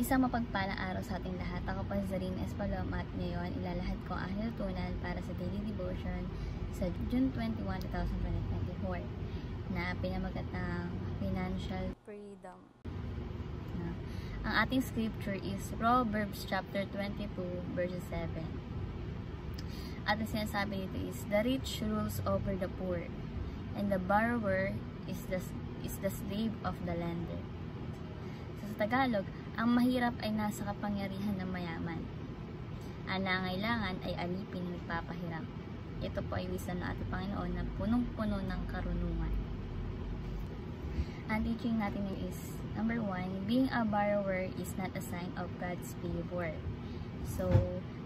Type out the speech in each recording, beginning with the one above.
Isang mapagpalang araw sa ating lahat. Ako po si Zarina Espalom at ngayon ilalahad ko ang aking tutunan para sa daily devotion sa June 21, 2024 na pinamagat ng Financial Freedom. Ang ating scripture is Proverbs chapter 22 verse 7. At ang sinasabi nito is, the rich rules over the poor, and the borrower is the slave of the lender. So, sa Tagalog, ang mahirap ay nasa kapangyarihan ng mayaman. Ang nangailangan ay alipin ng nagpapahiram. Ito po ay wisdom ng ating Panginoon na punong-puno ng karunungan. Ang teaching natin is, number 1, being a borrower is not a sign of God's favor. So,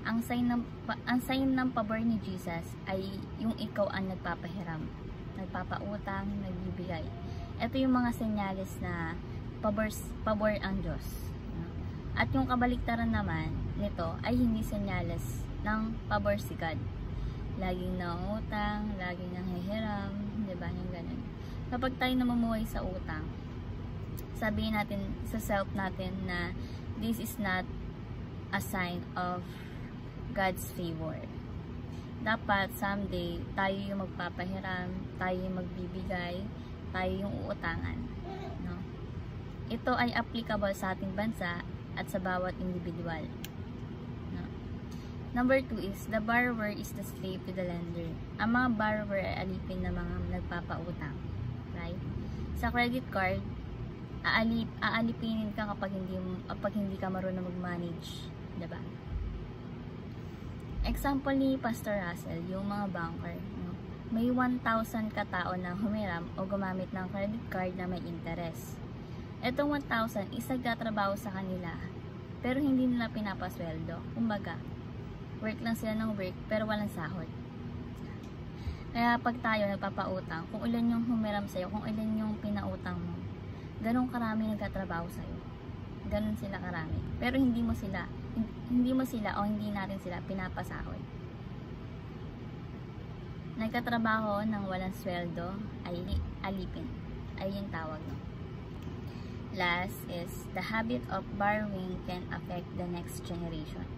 ang sign ng pabor ni Jesus ay yung ikaw ang nagpapahiram, nagpapautang, nagbibigay. Ito yung mga senyales na pabor ang Diyos. At yung kabaliktaran naman nito ay hindi senyales ng pabor si God. Laging nangutang, laging nanghihiram, diba? Yung ganun. Kapag tayo namumuhay sa utang, sabihin natin sa self natin na this is not a sign of God's favor. Dapat someday tayo yung magpapahiram, tayo yung magbibigay, tayo yung uutangan. No? Ito ay applicable sa ating bansa at sa bawat individual. No? Number 2 is, the borrower is the slave to the lender. Ang mga borrower ay alipin ng mga nagpapautang. Right? Sa credit card, aalipinin ka kapag hindi ka marunong mag-manage. Diba? Example ni Pastor Russell, yung mga banker. No? May 1,000 katao na humiram o gumamit ng credit card na may interest. Etong 1,000 is nagtatrabaho sa kanila pero hindi nila pinapasweldo. Kumbaga, work lang sila ng work pero walang sahod. Kaya pag tayo nagpapautang, kung ilan yung humiram sa'yo, kung ilan yung pinautang mo, ganun karami nagtatrabaho sa'yo. Ganun sila karami. Pero hindi mo sila o hindi natin sila pinapasahod. Nagtatrabaho ng walang sweldo ay alipin. Ay yung tawag. No? Last is, the habit of borrowing can affect the next generation.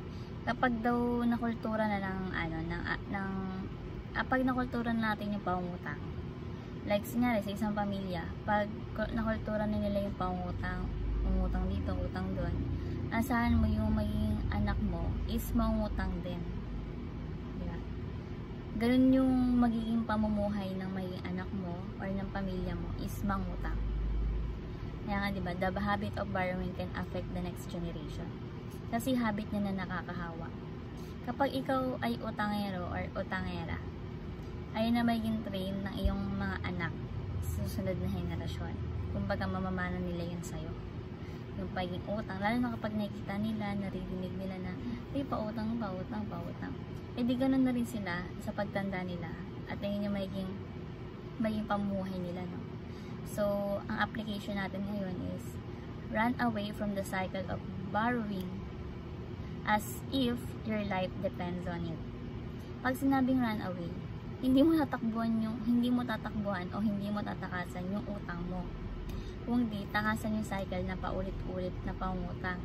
Kapag daw nakultura na pag nakultura natin yung pangutang, like sinyari sa isang pamilya, pag nakultura na nila yung pangutang, umutang dito, utang doon, asahan mo yung maging anak mo is mangutang din. Diba? Ganun yung magiging pamumuhay ng maging anak mo or ng pamilya mo is mangutang. Kaya nga, diba, the habit of borrowing can affect the next generation. Kasi habit niya na nakakahawa. Kapag ikaw ay utangero or utangera, ay na magiging train ng iyong mga anak sa susunod na henerasyon. Kumbaga, mamamana nila yun sa'yo. Yung pagiging utang, lalo na kapag nakikita nila, naririnig nila na, ay, pautang. E di ganun na rin sila sa pagtanda nila. At ayun yung magiging pamuhay nila, no? So, ang application natin ngayon is, run away from the cycle of borrowing as if your life depends on it. Pag sinabing run away, hindi mo tatakbuhan o hindi mo tatakasan yung utang mo. Kundi takasan yung cycle na paulit-ulit na pangutang.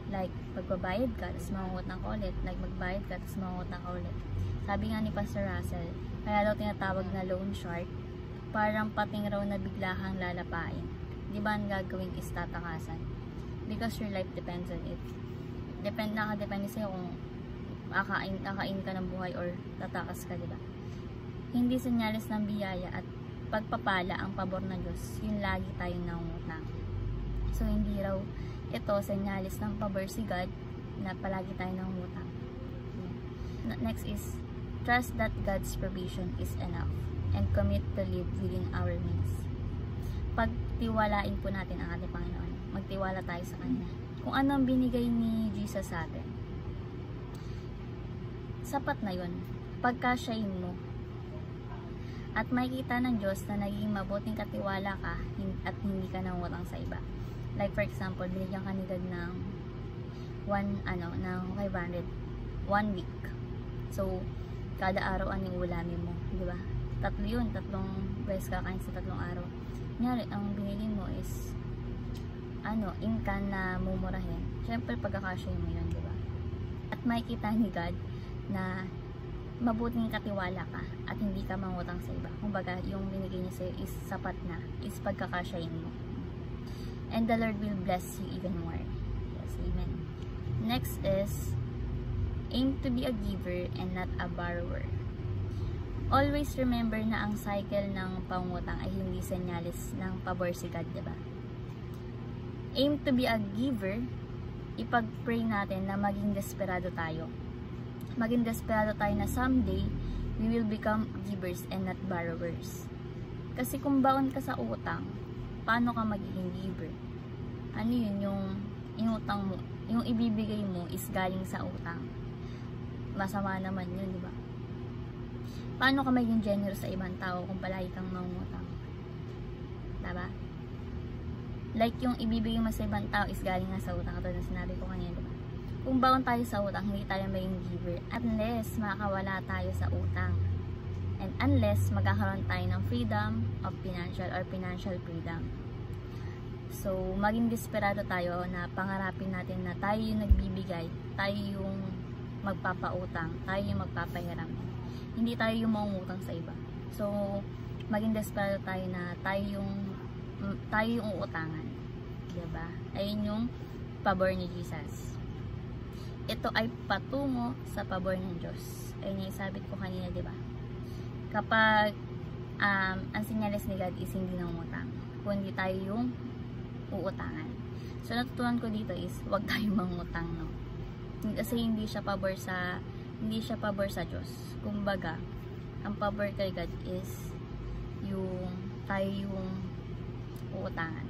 Like, pagbabayad ka, tapos mangutang ka ulit. Like, magbayad ka, tapos mangutang ka ulit. Sabi nga ni Pastor Russell, kaya daw tinatawag na loan shark, parang pating raw na bigla kang lalapain. Di ba ang gagawin is tatakasan? Because your life depends on it. Nakadepende sa'yo kung kakain ka ng buhay or tatakas ka, di ba? Hindi senyales ng biyaya at pagpapala ang pabor ng Diyos, yung lagi tayong nangungutang. So, hindi raw ito senyales ng pabor si God na palagi tayong nangungutang. Next is, trust that God's provision is enough and commit to live within our means. Pagtiwalain po natin ang ating Panginoon. Magtiwala tayo sa Kanya. Kung ano ang binigay ni Jesus sa atin, sapat na yun. Pagkasyahin mo. At makikita ng Diyos na naging mabuting katiwala ka at hindi ka nangutang sa iba. Like for example, binigyan ka ni God ng 500 1 week. So, kada araw ang ulamin mo, di ba? 3 yun, 3 beses kakain sa 3 araw. Kunyari, ang binili mo is income na mumurahin, syempre pagkakasyahin mo yun, di ba? At makikita ni God na mabuting katiwala ka at hindi ka mangutang sa iba. Kumbaga, yung binigay niya sa'yo is sapat na, is pagkakasyahin mo. And the Lord will bless you even more. Yes, amen. Next is, aim to be a giver and not a borrower. Always remember na ang cycle ng pangutang ay hindi senyalis ng pabor si God, diba? Aim to be a giver, ipag-pray natin na maging desperado tayo. Maging desperado tayo na someday, we will become givers and not borrowers. Kasi kung baon ka sa utang, paano ka magiging giver? Ano yun, yung utang mo, yung ibibigay mo is galing sa utang. Masama naman yun, di ba? Paano ka maging generous sa ibang tao kung palagi kang mangutang? Diba? Like yung ibibigay mo sa ibang tao is galing nga sa utang. Katulad na sinabi ko kanina, diba? Kung baon tayo sa utang, hindi tayo maging giver unless makakawala tayo sa utang. And unless magkakaroon tayo ng freedom of financial freedom. So, maging desperado tayo na pangarapin natin na tayo yung nagbibigay, tayo yung magpapautang, tayo yung magpapahiram. Hindi tayo yung mangungutang sa iba. So, maging desperado tayo na tayo yung uutangan. Diba? Ayun yung pabor ni Jesus. Ito ay patungo sa pabor ng Diyos. Ayun yung sabit ko kanina, diba? Kapag ang sinyalis ni God is hindi nangungutang, kundi tayo yung uutangan. So, natutunan ko dito is huwag tayo mangutang, no? Kasi hindi siya pabor sa Diyos. Kumbaga, ang pabor kay God is yung tayo yung uutangan.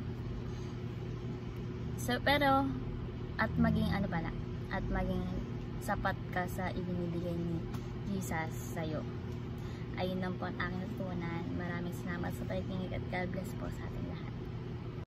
So, pero at maging at maging sapat ka sa ibinibigay ni Jesus sa'yo. Ayun lang po ang aking natutunan. Maraming salamat sa pakikinig at God bless po sa ating lahat.